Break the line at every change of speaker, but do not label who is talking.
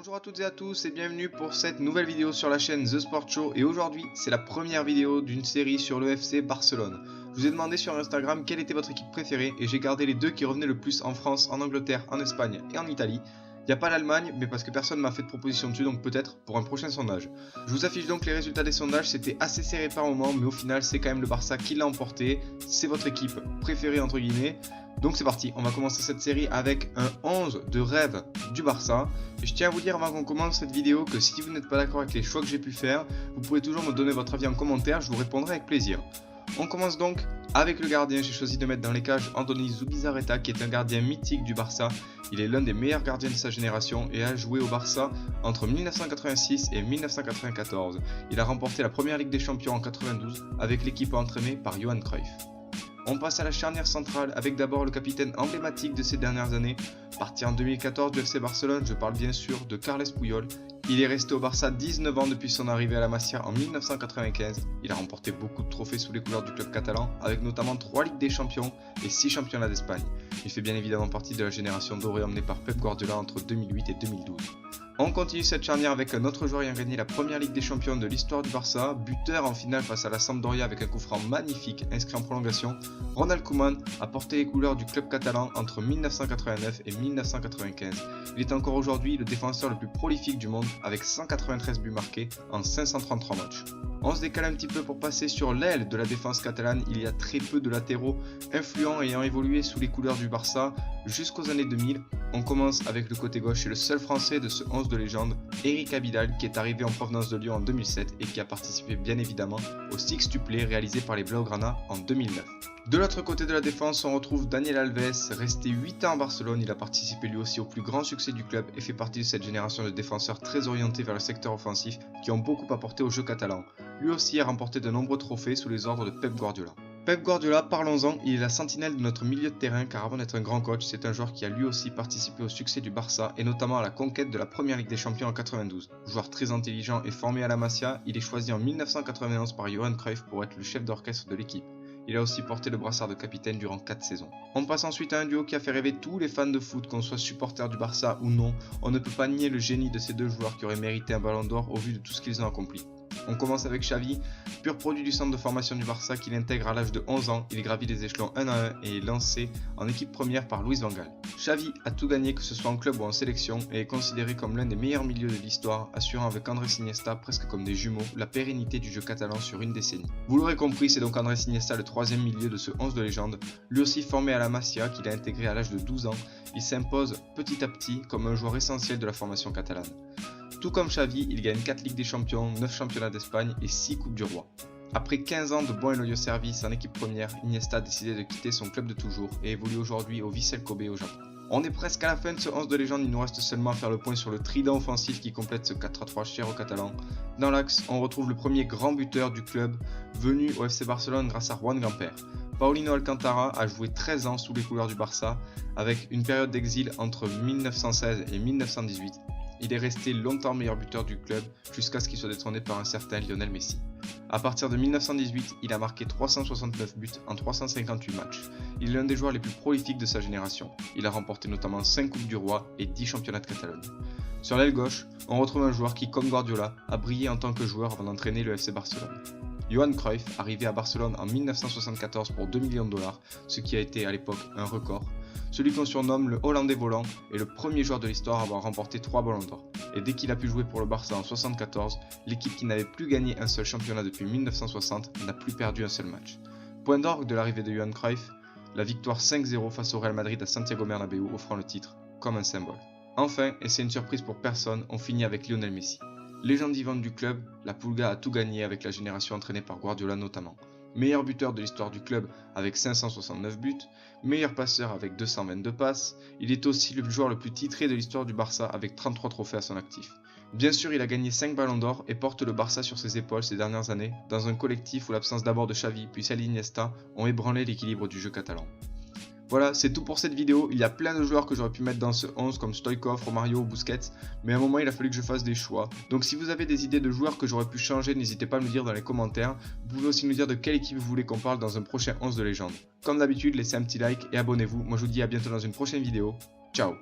Bonjour à toutes et à tous et bienvenue pour cette nouvelle vidéo sur la chaîne The Sport Show. Et aujourd'hui c'est la première vidéo d'une série sur le FC Barcelone. Je vous ai demandé sur Instagram quelle était votre équipe préférée et j'ai gardé les deux qui revenaient le plus en France, en Angleterre, en Espagne et en Italie. Il n'y a pas l'Allemagne, mais parce que personne m'a fait de proposition dessus, donc peut-être pour un prochain sondage. Je vous affiche donc les résultats des sondages, c'était assez serré par moment, mais au final c'est quand même le Barça qui l'a emporté. C'est votre équipe préférée entre guillemets. Donc c'est parti, on va commencer cette série avec un 11 de rêve du Barça. Et je tiens à vous dire avant qu'on commence cette vidéo que si vous n'êtes pas d'accord avec les choix que j'ai pu faire, vous pouvez toujours me donner votre avis en commentaire, je vous répondrai avec plaisir. On commence donc avec le gardien, j'ai choisi de mettre dans les cages Andoni Zubizarreta qui est un gardien mythique du Barça. Il est l'un des meilleurs gardiens de sa génération et a joué au Barça entre 1986 et 1994. Il a remporté la première Ligue des Champions en 92 avec l'équipe entraînée par Johan Cruyff. On passe à la charnière centrale avec d'abord le capitaine emblématique de ces dernières années. Parti en 2014 du FC Barcelone, je parle bien sûr de Carles Puyol. Il est resté au Barça 19 ans depuis son arrivée à la Masia en 1995. Il a remporté beaucoup de trophées sous les couleurs du club catalan, avec notamment 3 Ligues des Champions et 6 championnats d'Espagne. Il fait bien évidemment partie de la génération dorée emmenée par Pep Guardiola entre 2008 et 2012. On continue cette charnière avec un autre joueur ayant gagné la première Ligue des Champions de l'histoire du Barça, buteur en finale face à la Sampdoria avec un coup franc magnifique inscrit en prolongation. Ronald Koeman a porté les couleurs du club catalan entre 1989 et 1995. Il est encore aujourd'hui le défenseur le plus prolifique du monde avec 193 buts marqués en 533 matchs. On se décale un petit peu pour passer sur l'aile de la défense catalane. Il y a très peu de latéraux influents ayant évolué sous les couleurs du Barça jusqu'aux années 2000. On commence avec le côté gauche et le seul français de ce 11 de légende, Eric Abidal, qui est arrivé en provenance de Lyon en 2007 et qui a participé bien évidemment au sextuplé réalisé par les Blaugrana en 2009. De l'autre côté de la défense, on retrouve Daniel Alves, resté 8 ans à Barcelone, il a participé lui aussi au plus grand succès du club et fait partie de cette génération de défenseurs très orientés vers le secteur offensif qui ont beaucoup apporté au jeu catalan. Lui aussi a remporté de nombreux trophées sous les ordres de Pep Guardiola. Pep Guardiola, parlons-en, il est la sentinelle de notre milieu de terrain car avant d'être un grand coach, c'est un joueur qui a lui aussi participé au succès du Barça et notamment à la conquête de la première Ligue des Champions en 92. Joueur très intelligent et formé à la Masia, il est choisi en 1991 par Johan Cruyff pour être le chef d'orchestre de l'équipe. Il a aussi porté le brassard de capitaine durant 4 saisons. On passe ensuite à un duo qui a fait rêver tous les fans de foot, qu'on soit supporter du Barça ou non. On ne peut pas nier le génie de ces deux joueurs qui auraient mérité un ballon d'or au vu de tout ce qu'ils ont accompli. On commence avec Xavi, pur produit du centre de formation du Barça qu'il intègre à l'âge de 11 ans. Il gravit les échelons 1 à 1 et est lancé en équipe première par Luis Van Gaal. Xavi a tout gagné que ce soit en club ou en sélection et est considéré comme l'un des meilleurs milieux de l'histoire, assurant avec Andrés Iniesta presque comme des jumeaux la pérennité du jeu catalan sur une décennie. Vous l'aurez compris, c'est donc Andrés Iniesta le troisième milieu de ce 11 de légende, lui aussi formé à la Masia qu'il a intégré à l'âge de 12 ans. Il s'impose petit à petit comme un joueur essentiel de la formation catalane. Tout comme Xavi, il gagne 4 Ligues des Champions, 9 championnats d'Espagne et 6 Coupes du Roi. Après 15 ans de bons et loyaux services en équipe première, Iniesta a décidé de quitter son club de toujours et évolue aujourd'hui au Vissel Kobe au Japon. On est presque à la fin de ce 11 de légende, il nous reste seulement à faire le point sur le trident offensif qui complète ce 4-3 cher aux Catalans. Dans l'axe, on retrouve le premier grand buteur du club, venu au FC Barcelone grâce à Juan Gamper. Paulino Alcantara a joué 13 ans sous les couleurs du Barça, avec une période d'exil entre 1916 et 1918. Il est resté longtemps meilleur buteur du club jusqu'à ce qu'il soit détrôné par un certain Lionel Messi. A partir de 1918, il a marqué 369 buts en 358 matchs. Il est l'un des joueurs les plus prolifiques de sa génération. Il a remporté notamment 5 Coupes du Roi et 10 championnats de Catalogne. Sur l'aile gauche, on retrouve un joueur qui, comme Guardiola, a brillé en tant que joueur avant d'entraîner le FC Barcelone. Johan Cruyff, arrivé à Barcelone en 1974 pour 2 millions de dollars, ce qui a été à l'époque un record. Celui qu'on surnomme le Hollandais volant est le premier joueur de l'histoire à avoir remporté 3 ballons d'or. Et dès qu'il a pu jouer pour le Barça en 1974, l'équipe qui n'avait plus gagné un seul championnat depuis 1960 n'a plus perdu un seul match. Point d'orgue de l'arrivée de Johan Cruyff, la victoire 5-0 face au Real Madrid à Santiago Bernabéu offrant le titre comme un symbole. Enfin, et c'est une surprise pour personne, on finit avec Lionel Messi. Légende vivante du club, la Pulga a tout gagné avec la génération entraînée par Guardiola notamment. Meilleur buteur de l'histoire du club avec 569 buts, meilleur passeur avec 222 passes, il est aussi le joueur le plus titré de l'histoire du Barça avec 33 trophées à son actif. Bien sûr, il a gagné 5 ballons d'or et porte le Barça sur ses épaules ces dernières années, dans un collectif où l'absence d'abord de Xavi puis celle d'Iniesta ont ébranlé l'équilibre du jeu catalan. Voilà, c'est tout pour cette vidéo. Il y a plein de joueurs que j'aurais pu mettre dans ce 11 comme Stoichkov, Romario ou Busquets, mais à un moment il a fallu que je fasse des choix. Donc si vous avez des idées de joueurs que j'aurais pu changer, n'hésitez pas à me le dire dans les commentaires. Vous pouvez aussi nous dire de quelle équipe vous voulez qu'on parle dans un prochain 11 de légende. Comme d'habitude, laissez un petit like et abonnez-vous. Moi je vous dis à bientôt dans une prochaine vidéo. Ciao.